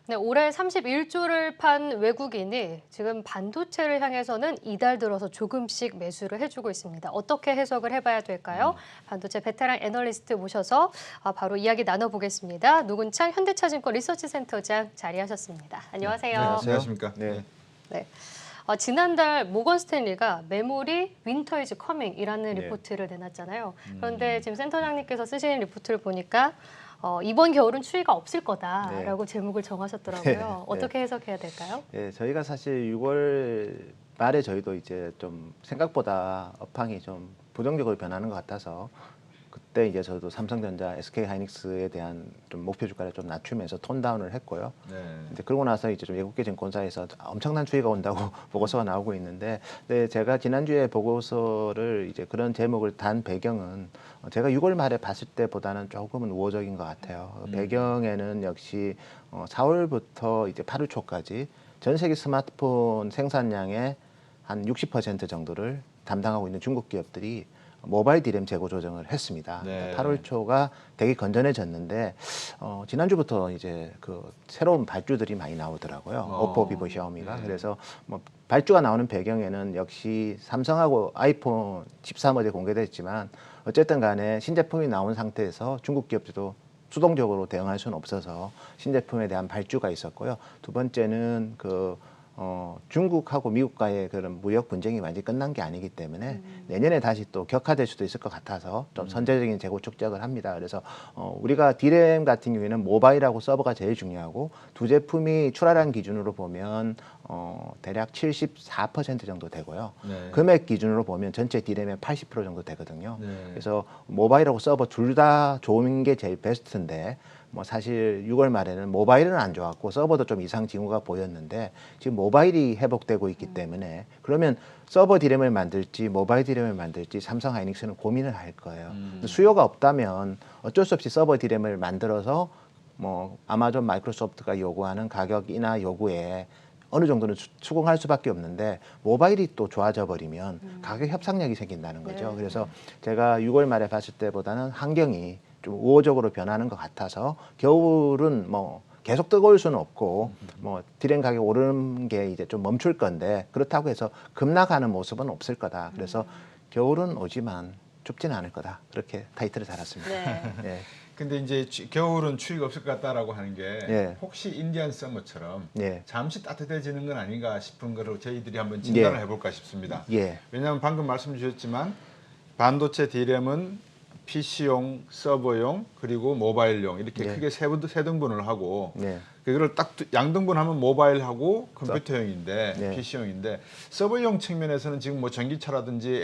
네, 올해 31조를 판 외국인이 지금 반도체를 향해서는 이달 들어서 조금씩 매수를 해주고 있습니다. 어떻게 해석을 해봐야 될까요? 반도체 베테랑 애널리스트 모셔서 바로 이야기 나눠보겠습니다. 노근창 현대차증권 리서치센터장 자리하셨습니다. 안녕하세요. 네, 안녕하십니까? 네. 네. 지난달 모건 스탠리가 메모리 윈터 이즈 커밍이라는 네. 리포트를 내놨잖아요. 그런데 지금 센터장님께서 쓰신 리포트를 보니까 이번 겨울은 추위가 없을 거다라고 제목을 정하셨더라고요. 네. 어떻게 해석해야 될까요? 예, 저희가 사실 6월 말에 저희도 이제 좀 생각보다 업황이 좀 부정적으로 변하는 것 같아서 그때 이제 저도 삼성전자, SK하이닉스에 대한 좀 목표 주가를 좀 낮추면서 톤 다운을 했고요. 네. 이제 그러고 나서 이제 좀 외국계 증권사에서 엄청난 추이가 온다고 보고서가 나오고 있는데, 네, 제가 지난주에 보고서를 이제 그런 제목을 단 배경은 제가 6월 말에 봤을 때보다는 조금은 우호적인 것 같아요. 배경에는 역시 4월부터 이제 8월 초까지 전 세계 스마트폰 생산량의 한 60% 정도를 담당하고 있는 중국 기업들이 모바일 디램 재고 조정을 했습니다. 네. 8월 초가 되게 건전해졌는데 지난주부터 이제 그 새로운 발주들이 많이 나오더라고요. 오포, 비보, 샤오미가. 네. 그래서 뭐 발주가 나오는 배경에는 역시 삼성하고 아이폰 13 어제 공개됐지만 어쨌든 간에 신제품이 나온 상태에서 중국 기업들도 수동적으로 대응할 수는 없어서 신제품에 대한 발주가 있었고요. 두 번째는 중국하고 미국과의 그런 무역 분쟁이 완전히 끝난 게 아니기 때문에 내년에 다시 또 격화될 수도 있을 것 같아서 좀 선제적인 재고 축적을 합니다. 그래서 우리가 디램 같은 경우에는 모바일하고 서버가 제일 중요하고 두 제품이 출하량 기준으로 보면 대략 74% 정도 되고요. 네. 금액 기준으로 보면 전체 디램의 80% 정도 되거든요. 네. 그래서 모바일하고 서버 둘 다 좋은 게 제일 베스트인데 뭐 사실 6월 말에는 모바일은 안 좋았고 서버도 좀 이상 징후가 보였는데 지금 모바일이 회복되고 있기 때문에 그러면 서버 디램을 만들지 모바일 디램을 만들지 삼성 하이닉스는 고민을 할 거예요. 수요가 없다면 어쩔 수 없이 서버 디램을 만들어서 뭐 아마존 마이크로소프트가 요구하는 가격이나 요구에 어느 정도는 수긍할 수밖에 없는데 모바일이 또 좋아져 버리면 가격 협상력이 생긴다는 거죠. 네. 그래서 제가 6월 말에 봤을 때보다는 환경이 좀 우호적으로 변하는 것 같아서 겨울은 뭐 계속 뜨거울 수는 없고 뭐 디램 가격 오르는 게 이제 좀 멈출 건데 그렇다고 해서 급락하는 모습은 없을 거다. 그래서 겨울은 오지만 춥지는 않을 거다. 그렇게 타이틀을 달았습니다. 네. 예. 근데 이제 겨울은 추위가 없을 것 같다라고 하는 게 예. 혹시 인디안 서머처럼 예. 잠시 따뜻해지는 건 아닌가 싶은 거로 저희들이 한번 진단을 예. 해볼까 싶습니다. 예. 왜냐하면 방금 말씀 주셨지만 반도체 디램은 PC용, 서버용, 그리고 모바일용 이렇게 네. 크게 세 등분을 하고 네. 그거를 딱 양등분하면 모바일하고 컴퓨터용인데 네. PC용인데 서버용 측면에서는 지금 뭐 전기차라든지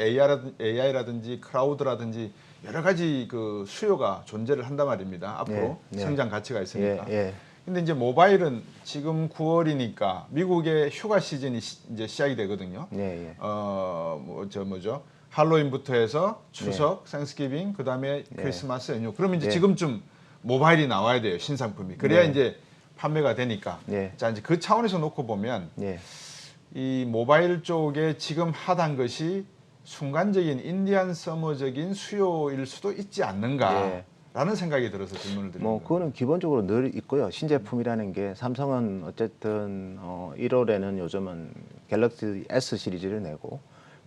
AI라든지 클라우드라든지 여러 가지 그 수요가 존재를 한단 말입니다. 앞으로 네. 네. 성장 가치가 있으니까. 예. 예. 근데 이제 모바일은 지금 9월이니까 미국의 휴가 시즌이 이제 시작이 되거든요. 네. 예. 뭐죠? 할로윈부터 해서 추석, 땡스기빙, 그다음에 크리스마스 연휴. 그러면 이제 네. 지금쯤 모바일이 나와야 돼요, 신상품이. 그래야 네. 이제 판매가 되니까. 네. 자, 이제 그 차원에서 놓고 보면 예. 이 모바일 쪽에 지금 핫한 것이 순간적인 인디안 서머적인 수요일 수도 있지 않는가라는 생각이 들어서 질문을 드립니다. 뭐 그거는 기본적으로 늘 있고요. 신제품이라는 게 삼성은 어쨌든 1월에는 요즘은 갤럭시 S 시리즈를 내고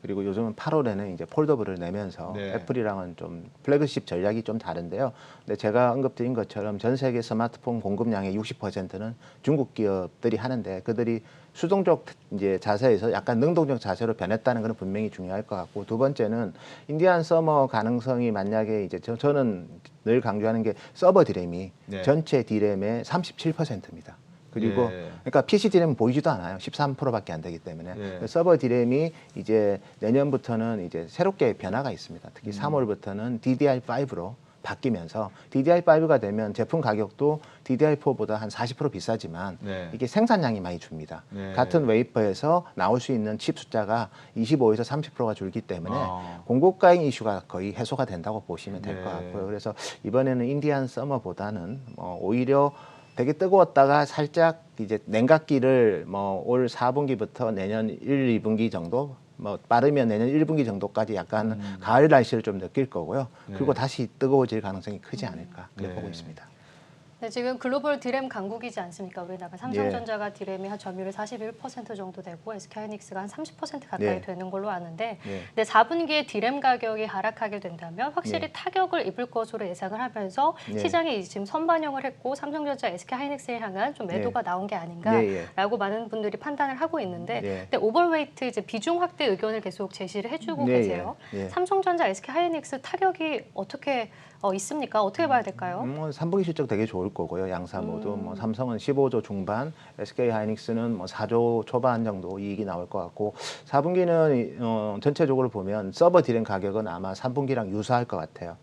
그리고 요즘은 8월에는 이제 폴더블을 내면서 네. 애플이랑은 좀 플래그십 전략이 좀 다른데요. 근데 제가 언급드린 것처럼 전 세계 스마트폰 공급량의 60%는 중국 기업들이 하는데 그들이 수동적 이제 자세에서 약간 능동적 자세로 변했다는 것은 분명히 중요할 것 같고 두 번째는 인디안 서머 가능성이 만약에 이제 저는 늘 강조하는 게 서버 디램이 네. 전체 디램의 37%입니다. 그리고 예. 그러니까 PC 디램은 보이지도 않아요. 13%밖에 안 되기 때문에 예. 서버 디램이 이제 내년부터는 이제 새롭게 변화가 있습니다. 특히 3월부터는 DDR5로 바뀌면서 DDR5가 되면 제품 가격도 DDR4보다 한 40% 비싸지만 네. 이게 생산량이 많이 줍니다. 네. 같은 웨이퍼에서 나올 수 있는 칩 숫자가 25에서 30%가 줄기 때문에 아. 공급가인 이슈가 거의 해소가 된다고 보시면 될 것 네. 같고요. 그래서 이번에는 인디안 서머보다는 오히려 되게 뜨거웠다가 살짝 이제 냉각기를 뭐 올 4분기부터 내년 1, 2분기 정도 뭐 빠르면 내년 1분기 정도까지 약간 가을 날씨를 좀 느낄 거고요. 그리고 다시 뜨거워질 가능성이 크지 않을까 그렇게 네. 보고 있습니다. 네, 지금 글로벌 디램 강국이지 않습니까? 우리나라 삼성전자가 디램이 한 점유율 41% 정도 되고 SK하이닉스가 한 30% 가까이 네. 되는 걸로 아는데 네. 근데 4분기에 디램 가격이 하락하게 된다면 확실히 네. 타격을 입을 것으로 예상을 하면서 네. 시장이 지금 선반영을 했고 삼성전자, SK하이닉스에 향한 좀 매도가 나온 게 아닌가라고 많은 분들이 판단을 하고 있는데 근데 오버웨이트 이제 비중 확대 의견을 계속 제시를 해주고 계세요. 삼성전자, SK하이닉스 타격이 어떻게 있습니까? 어떻게 봐야 될까요? 3분기 실적 되게 좋을 거고요. 양사 모두 뭐 삼성은 15조 중반, SK하이닉스는 뭐 4조 초반 정도 이익이 나올 것 같고 4분기는 전체적으로 보면 서버 디램 가격은 아마 3분기랑 유사할 것 같아요.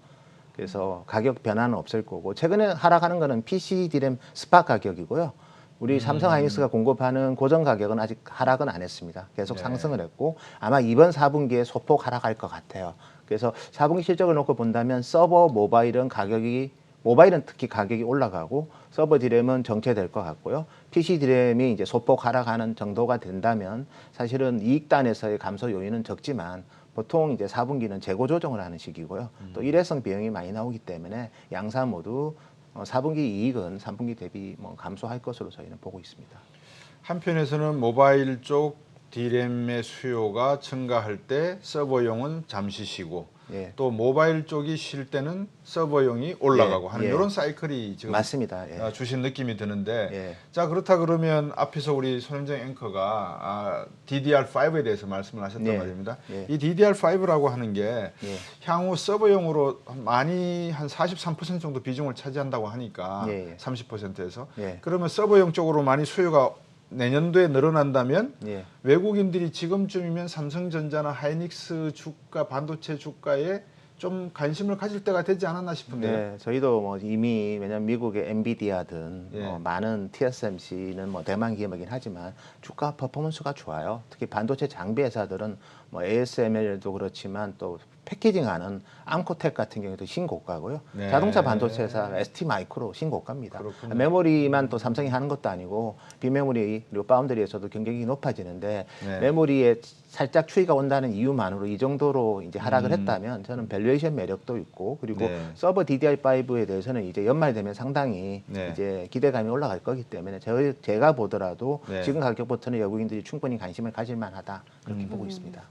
그래서 가격 변화는 없을 거고 최근에 하락하는 거는 PC 디램 스팟 가격이고요. 우리 삼성하이닉스가 공급하는 고정 가격은 아직 하락은 안 했습니다. 계속 상승을 했고 아마 이번 4분기에 소폭 하락할 것 같아요. 그래서 4분기 실적을 놓고 본다면 서버 모바일은 특히 가격이 올라가고 서버 디램은 정체될 것 같고요. PC 디램이 이제 소폭 하락하는 정도가 된다면 사실은 이익단에서의 감소 요인은 적지만 보통 이제 4분기는 재고 조정을 하는 시기고요. 또 일회성 비용이 많이 나오기 때문에 양사 모두 4분기 이익은 3분기 대비 뭐 감소할 것으로 저희는 보고 있습니다. 한편에서는 모바일 쪽 디램의 수요가 증가할 때 서버용은 잠시 쉬고 또 모바일 쪽이 쉴 때는 서버용이 올라가고 하는 이런 사이클이 지금 맞습니다. 주신 느낌이 드는데 자 그렇다 그러면 앞에서 우리 손현정 앵커가 DDR5에 대해서 말씀을 하셨단 말입니다. 이 DDR5라고 하는 게 향후 서버용으로 많이 한 43% 정도 비중을 차지한다고 하니까 30%에서 그러면 서버용 쪽으로 많이 수요가 내년도에 늘어난다면 외국인들이 지금쯤이면 삼성전자나 하이닉스 주가, 반도체 주가에 좀 관심을 가질 때가 되지 않았나 싶은데요. 네, 저희도 뭐 이미 왜냐면 미국의 엔비디아든 많은 TSMC는 뭐 대만 기업이긴 하지만 주가 퍼포먼스가 좋아요. 특히 반도체 장비 회사들은 뭐 ASML도 그렇지만 또 패키징하는 암코텍 같은 경우도 신고가고요. 자동차 반도체 회사 ST마이크로 신고가입니다. 메모리만 또 삼성이 하는 것도 아니고 비메모리 그리고 파운드리에서도 경쟁이 높아지는데 메모리에 살짝 추이가 온다는 이유만으로 이 정도로 이제 하락을 했다면 저는 밸류에이션 매력도 있고 그리고 서버 DDR5에 대해서는 이제 연말 되면 상당히 이제 기대감이 올라갈 거기 때문에 제가 보더라도 지금 가격부터는 외국인들이 충분히 관심을 가질 만하다 그렇게 보고 있습니다.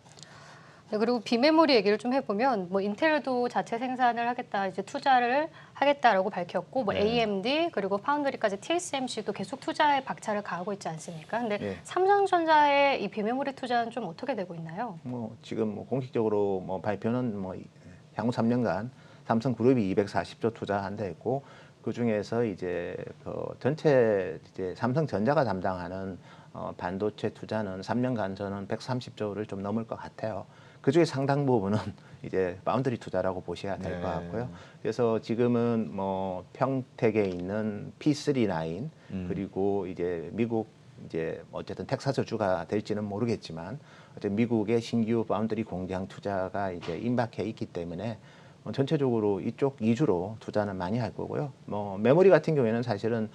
네, 그리고 비메모리 얘기를 좀 해보면 뭐 인텔도 자체 생산을 하겠다, 이제 투자를 하겠다라고 밝혔고 뭐 AMD 그리고 파운드리까지 TSMC도 계속 투자에 박차를 가하고 있지 않습니까? 근데 삼성전자의 이 비메모리 투자는 좀 어떻게 되고 있나요? 뭐 지금 뭐 공식적으로 뭐 발표는 뭐 향후 3년간 삼성그룹이 240조 투자한다 했고 그 중에서 이제 그 전체 이제 삼성전자가 담당하는 반도체 투자는 3년간 저는 130조를 좀 넘을 것 같아요. 그 중에 상당 부분은 이제 파운드리 투자라고 보셔야 될 것 같고요. 그래서 지금은 뭐 평택에 있는 P39 그리고 이제 미국 이제 어쨌든 텍사스주가 될지는 모르겠지만 어쨌든 미국의 신규 파운드리 공장 투자가 이제 임박해 있기 때문에 전체적으로 이쪽 위주로 투자는 많이 할 거고요. 뭐 메모리 같은 경우에는 사실은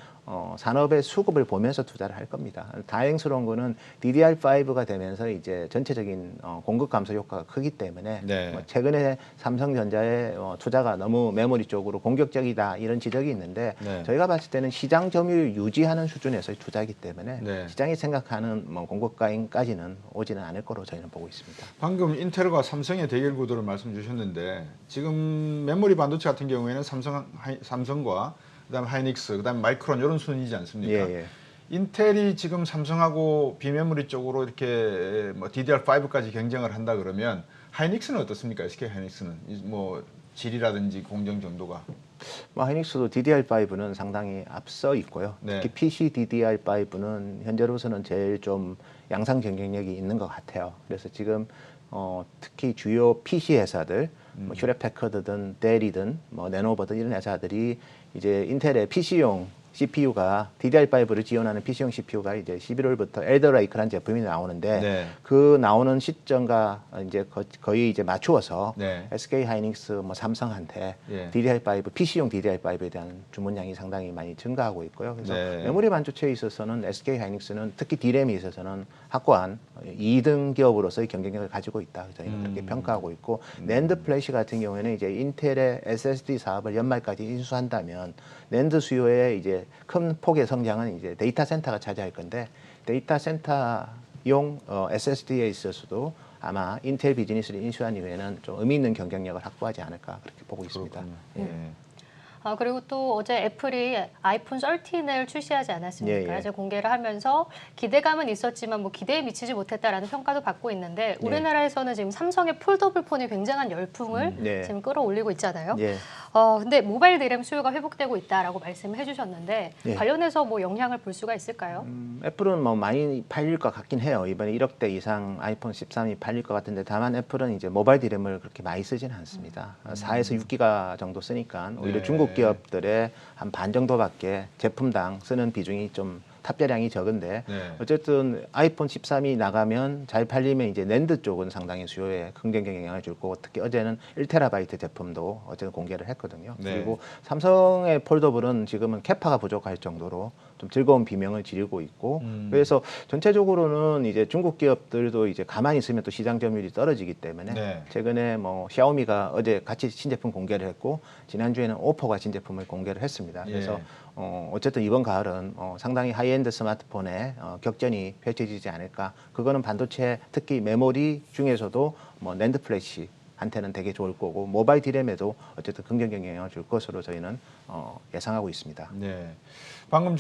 산업의 수급을 보면서 투자를 할 겁니다. 다행스러운 거는 DDR5가 되면서 이제 전체적인 공급 감소 효과가 크기 때문에 뭐 최근에 삼성전자의 투자가 너무 메모리 쪽으로 공격적이다 이런 지적이 있는데 저희가 봤을 때는 시장 점유율 유지하는 수준에서의 투자이기 때문에 시장이 생각하는 뭐 공급가인까지는 오지는 않을 거로 저희는 보고 있습니다. 방금 인텔과 삼성의 대결 구도를 말씀 주셨는데 지금 메모리 반도체 같은 경우에는 삼성과 그다음에 하이닉스, 그다음에 마이크론 이런 순이지 않습니까? 인텔이 지금 삼성하고 비메모리 쪽으로 이렇게 뭐 DDR5까지 경쟁을 한다 그러면 하이닉스는 어떻습니까? SK 하이닉스는 뭐 질이라든지 공정 정도가. 뭐 하이닉스도 DDR5는 상당히 앞서 있고요. 특히 PC DDR5는 현재로서는 제일 좀 양상 경쟁력이 있는 것 같아요. 그래서 지금 특히 주요 PC 회사들, 뭐 휴렛패커드든 델이든 뭐 레노버든 이런 회사들이 이제 인텔의 PC용 CPU가 DDR5를 지원하는 PC용 CPU가 이제 11월부터 엘더레이크라는 제품이 나오는데 네. 그 나오는 시점과 이제 거의 이제 맞추어서 네. SK 하이닉스, 뭐 삼성한테 예. DDR5 PC용 DDR5에 대한 주문량이 상당히 많이 증가하고 있고요. 그래서 네. 메모리 반도체에 있어서는 SK 하이닉스는 특히 D램에 있어서는 확고한 2등 기업으로서의 경쟁력을 가지고 있다. 저희는 그렇게 평가하고 있고 낸드 플래시 같은 경우에는 이제 인텔의 SSD 사업을 연말까지 인수한다면 낸드 수요의 이제 큰 폭의 성장은 이제 데이터 센터가 차지할 건데 데이터 센터용 SSD에 있어서도 아마 인텔 비즈니스를 인수한 이후에는 좀 의미 있는 경쟁력을 확보하지 않을까 그렇게 보고 있습니다. 예. 그리고 또 어제 애플이 아이폰 13을 출시하지 않았습니까? 예, 예. 이제 공개를 하면서 기대감은 있었지만 뭐 기대에 미치지 못했다라는 평가도 받고 있는데 우리나라에서는 지금 삼성의 폴더블 폰이 굉장한 열풍을 네. 지금 끌어올리고 있잖아요. 예. 근데 모바일 DRAM 수요가 회복되고 있다라고 말씀해 주셨는데 예. 관련해서 뭐 영향을 볼 수가 있을까요? 애플은 뭐 많이 팔릴 것 같긴 해요. 이번에 1억 대 이상 아이폰 13이 팔릴 것 같은데 다만 애플은 이제 모바일 디램을 그렇게 많이 쓰지는 않습니다. 4에서 6기가 정도 쓰니까 오히려 네. 중국 기업들의 한 반 정도밖에 제품당 쓰는 비중이 좀 탑재량이 적은데 네. 어쨌든 아이폰 13이 나가면 잘 팔리면 이제 낸드 쪽은 상당히 수요에 긍정적인 영향을 줄 거고 특히 어제는 1테라바이트 제품도 어제는 공개를 했거든요. 네. 그리고 삼성의 폴더블은 지금은 캐파가 부족할 정도로 좀 즐거운 비명을 지르고 있고 그래서 전체적으로는 이제 중국 기업들도 이제 가만히 있으면 또 시장 점유율이 떨어지기 때문에 네. 최근에 뭐 샤오미가 어제 같이 신제품 공개를 했고 지난주에는 오포가 신제품을 공개를 했습니다. 그래서 예. 어쨌든 이번 가을은 상당히 하이엔드 스마트폰에 격전이 펼쳐지지 않을까. 그거는 반도체 특히 메모리 중에서도 뭐 낸드 플래시 한테는 되게 좋을 거고 모바일 디램에도 어쨌든 긍정적인 영향을 줄 것으로 저희는 예상하고 있습니다. 네. 방금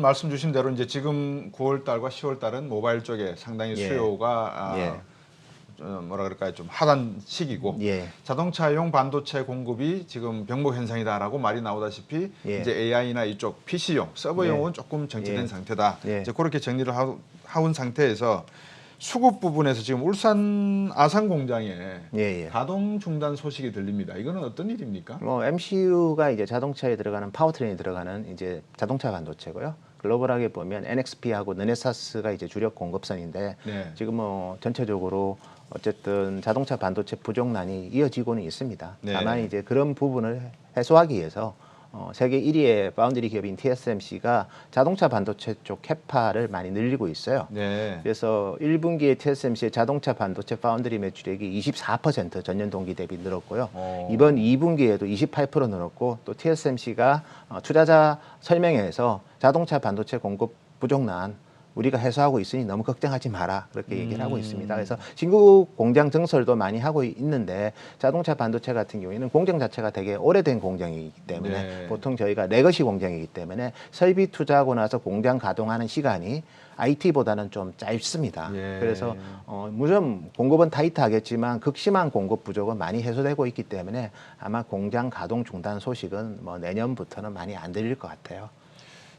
말씀 주신 대로 이제 지금 9월 달과 10월 달은 모바일 쪽에 상당히 예. 수요가 예. 뭐라 그럴까요? 좀 하단 시기고 예. 자동차용 반도체 공급이 지금 병목 현상이다라고 말이 나오다시피 예. 이제 AI나 이쪽 PC용, 서버용은 조금 정체된 예. 상태다. 예. 이제 그렇게 정리를 하온 상태에서 수급 부분에서 지금 울산 아산 공장에 예, 예. 가동 중단 소식이 들립니다. 이거는 어떤 일입니까? 뭐 MCU가 이제 자동차에 들어가는 파워트레인에 들어가는 이제 자동차 반도체고요. 글로벌하게 보면 NXP하고 르네사스가 이제 주력 공급선인데 네. 지금 뭐 전체적으로 어쨌든 자동차 반도체 부족난이 이어지고는 있습니다. 네. 다만 이제 그런 부분을 해소하기 위해서 세계 1위의 파운드리 기업인 TSMC가 자동차 반도체 쪽 캐파를 많이 늘리고 있어요. 네. 그래서 1분기에 TSMC의 자동차 반도체 파운드리 매출액이 24% 전년 동기 대비 늘었고요. 이번 2분기에도 28% 늘었고 또 TSMC가 투자자 설명회에서 자동차 반도체 공급 부족난 우리가 해소하고 있으니 너무 걱정하지 마라 그렇게 얘기를 하고 있습니다. 그래서 신규 공장 증설도 많이 하고 있는데 자동차 반도체 같은 경우에는 공장 자체가 되게 오래된 공장이기 때문에 네. 보통 저희가 레거시 공장이기 때문에 설비 투자하고 나서 공장 가동하는 시간이 IT보다는 좀 짧습니다. 예. 그래서 물론 공급은 타이트하겠지만 극심한 공급 부족은 많이 해소되고 있기 때문에 아마 공장 가동 중단 소식은 뭐 내년부터는 많이 안 들릴 것 같아요.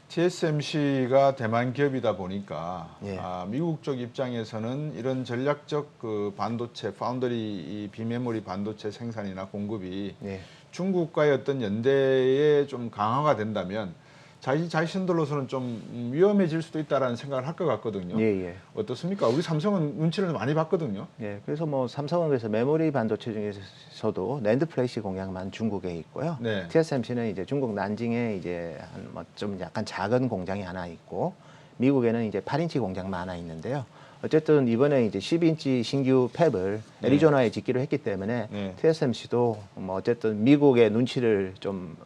TSMC가 대만 기업이다 보니까 예. 미국 쪽 입장에서는 이런 전략적 그 반도체, 파운더리 이 비메모리 반도체 생산이나 공급이 예. 중국과의 어떤 연대에 좀 강화가 된다면 자신들로서는 좀 위험해질 수도 있다라는 생각을 할 것 같거든요. 예, 예. 어떻습니까? 우리 삼성은 눈치를 많이 봤거든요. 예, 그래서 뭐 삼성은 그래서 메모리 반도체 중에서도 낸드 플래시 공장만 중국에 있고요. 네. TSMC는 이제 중국 난징에 이제 뭐 좀 약간 작은 공장이 하나 있고 미국에는 이제 8인치 공장만 하나 있는데요. 어쨌든 이번에 이제 10인치 신규 팹을 애리조나에 짓기로 했기 때문에 네. TSMC도 뭐 어쨌든 미국의 눈치를 좀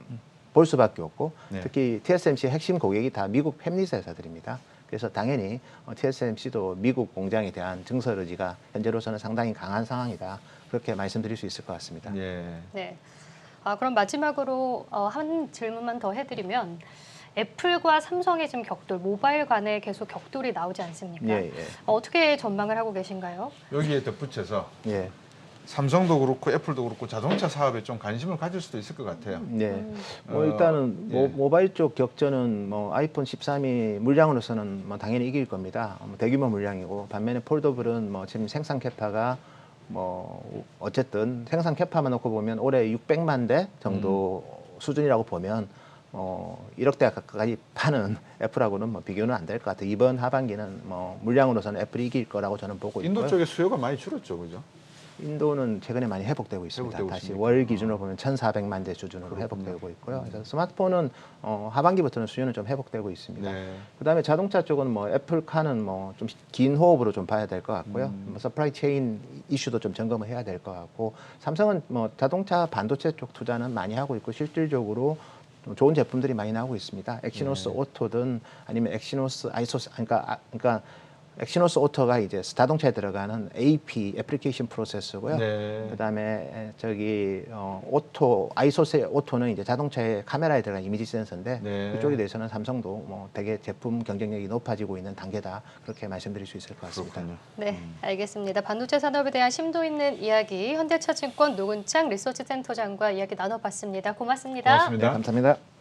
볼 수밖에 없고 네. 특히 TSMC 핵심 고객이 다 미국 팹리스 회사들입니다. 그래서 당연히 TSMC도 미국 공장에 대한 증설 의지가 현재로서는 상당히 강한 상황이다. 그렇게 말씀드릴 수 있을 것 같습니다. 예. 네. 그럼 마지막으로 한 질문만 더 해드리면 애플과 삼성의 지금 격돌, 모바일 간에 계속 격돌이 나오지 않습니까? 예, 예. 어떻게 전망을 하고 계신가요? 여기에 덧붙여서 예. 삼성도 그렇고 애플도 그렇고 자동차 사업에 좀 관심을 가질 수도 있을 것 같아요. 네. 뭐 어, 일단은 예. 모바일 쪽 격전은 뭐 아이폰 13이 물량으로서는 뭐 당연히 이길 겁니다. 대규모 물량이고 반면에 폴더블은 뭐 지금 생산 캐파가 뭐 어쨌든 생산 캐파만 놓고 보면 올해 600만 대 정도 수준이라고 보면 1억대 가까이 파는 애플하고는 뭐 비교는 안 될 것 같아요. 이번 하반기는 뭐 물량으로서는 애플이 이길 거라고 저는 보고 있고요. 인도 쪽에 수요가 많이 줄었죠, 그죠? 인도는 최근에 많이 회복되고 있습니다. 회복되고 다시 있습니까? 월 기준으로 보면 1,400만 대 수준으로 그렇군요. 회복되고 있고요. 그래서 스마트폰은 하반기부터는 수요는 좀 회복되고 있습니다. 네. 그다음에 자동차 쪽은 뭐 애플카는 뭐 좀 긴 호흡으로 좀 봐야 될 것 같고요. 뭐 서프라이 체인 이슈도 좀 점검을 해야 될 것 같고, 삼성은 뭐 자동차 반도체 쪽 투자는 많이 하고 있고 실질적으로 좀 좋은 제품들이 많이 나오고 있습니다. 엑시노스 오토든 아니면 엑시노스 아이소스, 그러니까 엑시노스 오토가 이제 자동차에 들어가는 AP 애플리케이션 프로세서고요. 네. 그다음에 저기 아이소스 오토는 이제 자동차의 카메라에 들어간 이미지 센서인데 네. 그쪽에 대해서는 삼성도 뭐 되게 제품 경쟁력이 높아지고 있는 단계다, 그렇게 말씀드릴 수 있을 것 같습니다. 그렇군요. 네, 알겠습니다. 반도체 산업에 대한 심도 있는 이야기 현대차증권 노근창 리서치센터장과 이야기 나눠봤습니다. 고맙습니다. 고맙습니다. 네, 감사합니다.